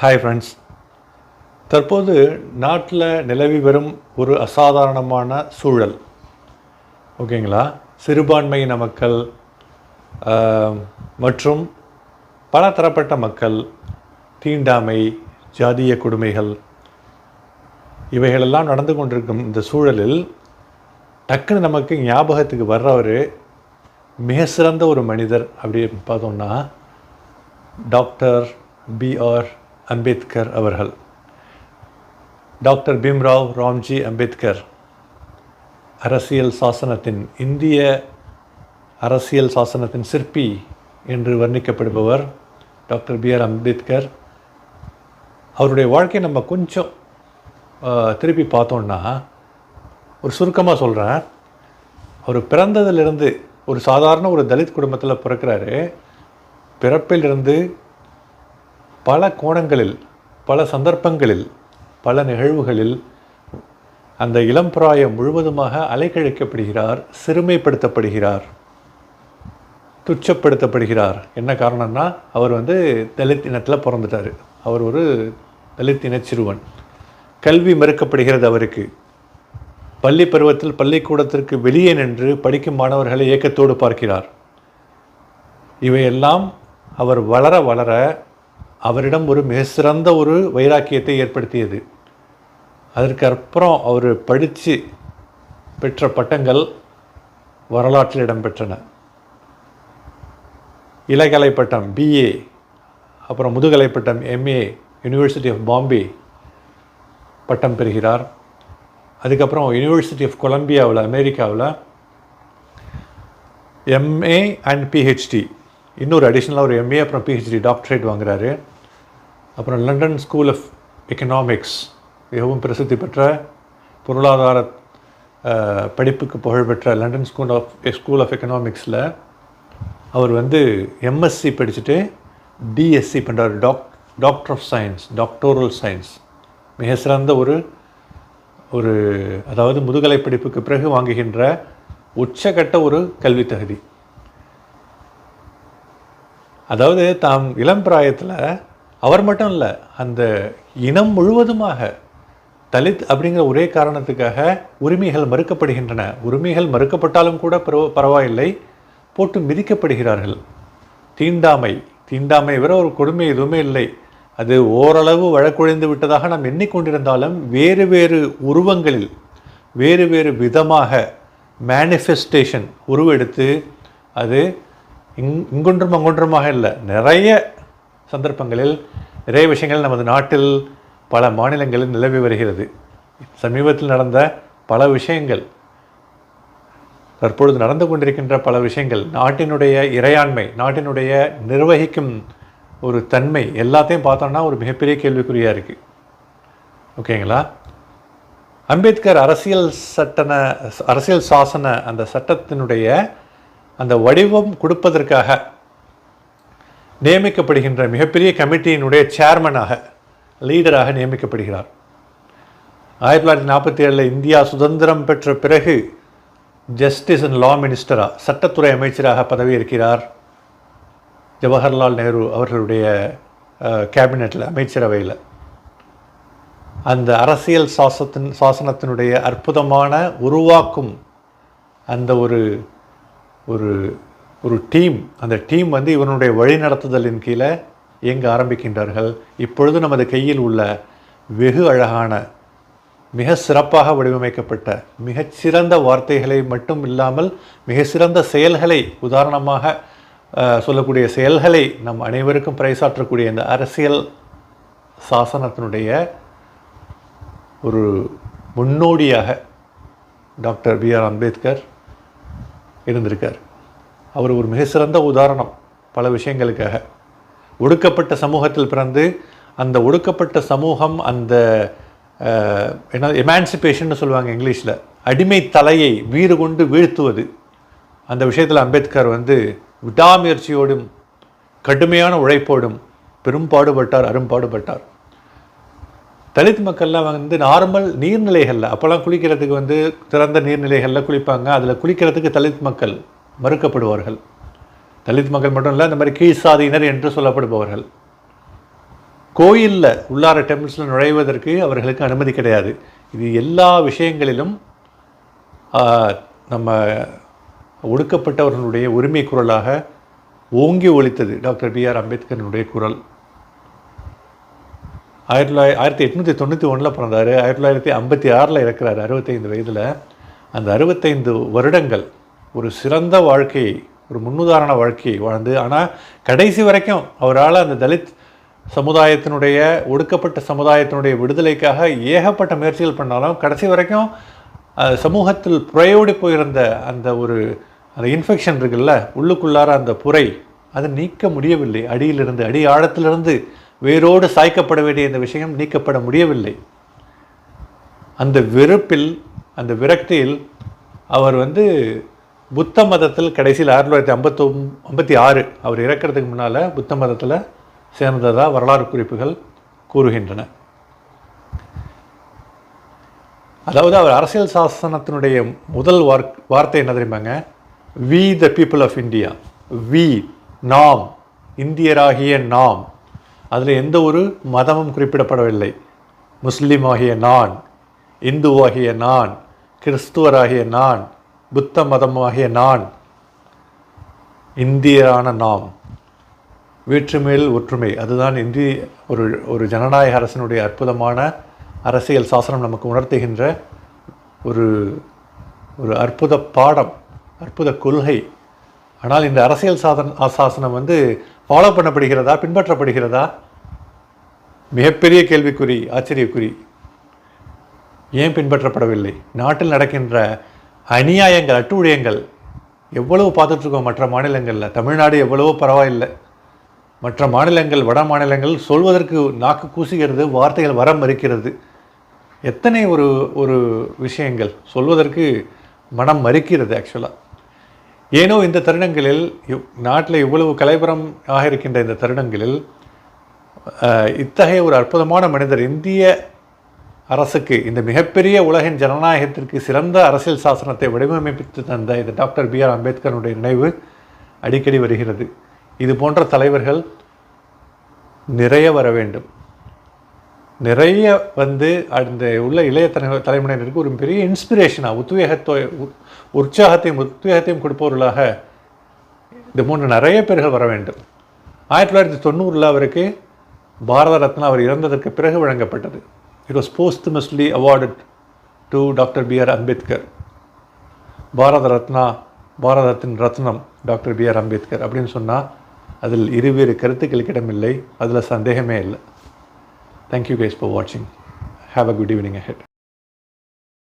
Hi friends. தற்போது நாட்டில் நிலவி வரும் ஒரு அசாதாரணமான சூழல், ஓகேங்களா? சிறுபான்மையின மக்கள் மற்றும் பல தரப்பட்ட மக்கள், தீண்டாமை, ஜாதிய கொடுமைகள் இவைகளெல்லாம் நடந்து கொண்டிருக்கும் இந்த சூழலில் டக்குன்னு நமக்கு ஞாபகத்துக்கு வர்றவர் மிக சிறந்த ஒரு மனிதர் அப்படின்னு பார்த்தோம்னா டாக்டர் B.R. அம்பேத்கர் அவர்கள். டாக்டர் பீம்ராவ் ராம்ஜி அம்பேத்கர் அரசியல் சாசனத்தின், இந்திய அரசியல் சாசனத்தின் சிற்பி என்று வர்ணிக்கப்படுபவர் டாக்டர் B.R. அம்பேத்கர். அவருடைய வாழ்க்கையை நம்ம கொஞ்சம் திருப்பி பார்த்தோன்னா, ஒரு சுருக்கமாக சொல்கிறேன். அவர் பிறந்ததிலிருந்து ஒரு சாதாரண ஒரு தலித் குடும்பத்தில் பிறக்கிறாரு. பிறப்பிலிருந்து பல கோணங்களில், பல சந்தர்ப்பங்களில், பல நிகழ்வுகளில் அந்த இளம் பிராயம் முழுவதுமாக அலைக்கழிக்கப்படுகிறார், சிறுமைப்படுத்தப்படுகிறார், துச்சப்படுத்தப்படுகிறார். என்ன காரணம்னா, அவர் தலித் இனத்தில் பிறந்துட்டார். அவர் ஒரு தலித் இன சிறுவன். கல்வி மறுக்கப்படுகிறது அவருக்கு. பள்ளி பருவத்தில் பள்ளிக்கூடத்திற்கு வெளியே நின்று படிக்கும் மாணவர்களை ஏக்கத்தோடு பார்க்கிறார். இவையெல்லாம் அவர் வளர வளர அவரிடம் ஒரு மிக சிறந்த ஒரு வைராக்கியத்தை ஏற்படுத்தியது. அதற்கு அப்புறம் அவர் படித்து பெற்ற பட்டங்கள் வரலாற்றில் இடம்பெற்றன. இளங்கலை பட்டம் BA, அப்புறம் முதுகலை பட்டம் MA, யூனிவர்சிட்டி ஆஃப் பாம்பே பட்டம் பெறுகிறார். அதுக்கப்புறம் யூனிவர்சிட்டி ஆஃப் கொலம்பியாவில், அமெரிக்காவில் MA அண்ட் PhD, இன்னொரு அடிஷ்னலாக ஒரு MA அப்புறம் PhD டாக்டரேட் வாங்குகிறாரு. அப்புறம் லண்டன் ஸ்கூல் ஆஃப் எக்கனாமிக்ஸ், மிகவும் பிரசித்தி பெற்ற பொருளாதார படிப்புக்கு புகழ்பெற்ற லண்டன் ஸ்கூல் ஆஃப் எக்கனாமிக்ஸில் அவர் MSc படிச்சுட்டு DSc பண்ணுறார், doctor of science, doctoral science. மிக சிறந்த ஒரு அதாவது முதுகலை படிப்புக்கு பிறகு வாங்குகின்ற உச்சகட்ட ஒரு கல்வி தகுதி. அதாவது தாம் இளம் பிராயத்தில் அவர் மட்டும் இல்லை, அந்த இனம் முழுவதுமாக தலித் அப்படிங்கிற ஒரே காரணத்துக்காக உரிமைகள் மறுக்கப்படுகின்றன. உரிமைகள் மறுக்கப்பட்டாலும் கூட பரவாயில்லை, போட்டு மிதிக்கப்படுகிறார்கள். தீண்டாமை விட ஒரு கொடுமை எதுவுமே இல்லை. அது ஓரளவு வழக்கொழிந்து விட்டதாக நாம் எண்ணிக்கொண்டிருந்தாலும் வேறு வேறு உருவங்களில், வேறு வேறு விதமாக மேனிஃபெஸ்டேஷன் உருவெடுத்து அது இங்கொன்றும் அங்கொன்றுமாக இல்லை, நிறைய சந்தர்ப்பங்களில் நிறைய விஷயங்கள் நமது நாட்டில் பல மாநிலங்களில் நிலவி வருகிறது. சமீபத்தில் நடந்த பல விஷயங்கள், தற்பொழுது நடந்து கொண்டிருக்கின்ற பல விஷயங்கள், நாட்டினுடைய இறையாண்மை, நாட்டினுடைய நிர்வகிக்கும் ஒரு தன்மை, எல்லாத்தையும் பார்த்தோம்னா ஒரு மிகப்பெரிய கேள்விக்குறியாக இருக்குது. ஓகேங்களா? அம்பேத்கர் அரசியல் சாசன அந்த சட்டத்தினுடைய அந்த வடிவம் கொடுப்பதற்காக நியமிக்கப்படுகின்ற மிகப்பெரிய கமிட்டியினுடைய சேர்மனாக, லீடராக நியமிக்கப்படுகிறார். 1947 இந்தியா சுதந்திரம் பெற்ற பிறகு ஜஸ்டிஸ் அண்ட் லா மினிஸ்டராக, சட்டத்துறை அமைச்சராக பதவியேற்கிறார். ஜவஹர்லால் நேரு அவர்களுடைய கேபினெட்டில், அமைச்சரவையில். அந்த அரசியல் சாசனத்தினுடைய அற்புதமான உருவாக்கும் அந்த ஒரு டீம், அந்த டீம் இவனுடைய வழிநடத்துதலின் கீழே இயங்க ஆரம்பிக்கின்றார்கள். இப்பொழுது நமது கையில் உள்ள வெகு அழகான, மிக சிறப்பாக வடிவமைக்கப்பட்ட, மிகச்சிறந்த வார்த்தைகளை மட்டும் இல்லாமல் மிக சிறந்த செயல்களை, உதாரணமாக சொல்லக்கூடிய செயல்களை நம் அனைவருக்கும் பறைசாற்றக்கூடிய இந்த அரசியல் சாசனத்தினுடைய ஒரு முன்னோடியாக டாக்டர் B.R. அம்பேத்கர் இருந்திருக்கார். அவர் ஒரு மிக சிறந்த உதாரணம் பல விஷயங்களுக்காக. ஒடுக்கப்பட்ட சமூகத்தில் பிறந்து அந்த ஒடுக்கப்பட்ட சமூகம், அந்த எமான்சிபேஷன் சொல்லுவாங்க இங்கிலீஷில், அடிமை தலையை வீறு கொண்டு வீழ்த்துவது, அந்த விஷயத்தில் அம்பேத்கர் விடாமுயற்சியோடும் கடுமையான உழைப்போடும் பெரும்பாடுபட்டார், அரும்பாடுபட்டார். தலித் மக்கள்லாம் நார்மல் நீர்நிலைகளில், அப்போல்லாம் குளிக்கிறதுக்கு திறந்த நீர்நிலைகளில் குளிப்பாங்க. அதில் குளிக்கிறதுக்கு தலித் மக்கள் மறுக்கப்படுவார்கள். தலித் மக்கள் மட்டும் இல்லை, இந்த மாதிரி கீழ்சாதியினர் என்று சொல்லப்படுபவர்கள். கோயிலில் உள்ளார டெம்பிள்ஸில் நுழைவதற்கு அவர்களுக்கு அனுமதி கிடையாது. இது எல்லா விஷயங்களிலும் நம்ம ஒடுக்கப்பட்டவர்களுடைய உரிமை குரலாக ஓங்கி ஒலித்தது டாக்டர் பிஆர் அம்பேத்கரனுடைய குரல். 1891 பிறந்தார், 1956 இறக்குறாரு, 65 வயதில். அந்த 65 வருடங்கள் ஒரு சிறந்த வாழ்க்கையை, ஒரு முன்னுதாரண வாழ்க்கையை வாழ்ந்து, ஆனால் கடைசி வரைக்கும் அவரால் அந்த தலித் சமுதாயத்தினுடைய, ஒடுக்கப்பட்ட சமுதாயத்தினுடைய விடுதலைக்காக ஏகப்பட்ட முயற்சிகள் பண்ணாலும் கடைசி வரைக்கும் சமூகத்தில் புறையோடி போயிருந்த அந்த அந்த இன்ஃபெக்ஷன் இருக்குல்ல, உள்ளுக்குள்ளார அந்த புரை, அதை நீக்க முடியவில்லை. அடியிலிருந்து, அடி ஆழத்திலிருந்து வேரோடு சாய்க்கப்பட வேண்டிய இந்த விஷயம் நீக்கப்பட முடியவில்லை. அந்த வெறுப்பில், அந்த விரக்தியில் அவர் புத்த மதத்தில் கடைசியில் 1956 அவர் இறக்கிறதுக்கு முன்னால் புத்த மதத்தில் சேர்ந்ததாக வரலாறு குறிப்புகள் கூறுகின்றன. அதாவது அவர் அரசியல் சாசனத்தினுடைய முதல் வார்த்தை என்ன தெரியுமாங்க? We the people of India. We, நாம், இந்தியராகிய நாம். அதில் எந்த ஒரு மதமும் குறிப்பிடப்படவில்லை. முஸ்லீம் ஆகிய நான், இந்துவாகிய நான், கிறிஸ்துவராகிய நான், புத்த மதமாகிய நான், இந்தியரான நாம். வேற்றுமையில் ஒற்றுமை, அதுதான் ஒரு ஜனநாயக அரசினுடைய அற்புதமான அரசியல் சாசனம் நமக்கு உணர்த்துகின்ற ஒரு அற்புத பாடம், அற்புத கொள்கை. ஆனால் இந்த அரசியல் சாசனம் ஃபாலோ பண்ணப்படுகிறதா, பின்பற்றப்படுகிறதா? மிகப்பெரிய கேள்விக்குறி, ஆச்சரியக்குறி. ஏன் பின்பற்றப்படவில்லை? நாட்டில் நடக்கின்ற அநியாயங்கள், அட்டூழியங்கள் எவ்வளவு பார்த்துட்ருக்கோம் மற்ற மாநிலங்களில். தமிழ்நாடு எவ்வளவோ பரவாயில்லை. மற்ற மாநிலங்கள், வட மாநிலங்கள் சொல்வதற்கு நாக்கு கூசுகிறது, வார்த்தைகள் வர மறுக்கிறது. எத்தனை ஒரு விஷயங்கள் சொல்வதற்கு மனம் மறுக்கிறது ஆக்சுவலாக. ஏனோ இந்த தருணங்களில், நாட்டில் இவ்வளவு கலைபுரம் ஆக இருக்கின்ற இந்த தருணங்களில், இத்தகைய ஒரு அற்புதமான மனிதர், இந்திய அரசுக்கு, இந்த மிகப்பெரிய உலகின் ஜனநாயகத்திற்கு சிறந்த அரசியல் சாசனத்தை வடிவமைப்பித்து தந்த இந்த டாக்டர் பிஆர் அம்பேத்கருடைய நினைவு அடிக்கடி வருகிறது. இது போன்ற தலைவர்கள் நிறைய வர வேண்டும். நிறைய அந்த உள்ள இளைய தலைமுறையினருக்கு ஒரு பெரிய இன்ஸ்பிரேஷனாக, உற்சாகத்தையும் கொடுப்பவர்களாக இது போன்ற நிறைய பேர்கள் வர வேண்டும். 1990 அவருக்கு பாரத ரத்னா, அவர் இறந்ததற்கு பிறகு வழங்கப்பட்டது. It was posthumously awarded to doctor BR Ambedkar. பாரதத்தின் ரத்னம் டாக்டர் பிஆர் அம்பேத்கர் அப்படின்னு சொன்னால் அதில் இருவேறு கருத்துக்களுக்கு இடமில்லை, அதில் சந்தேகமே இல்லை. Thank you guys for watching. Have a good evening ahead.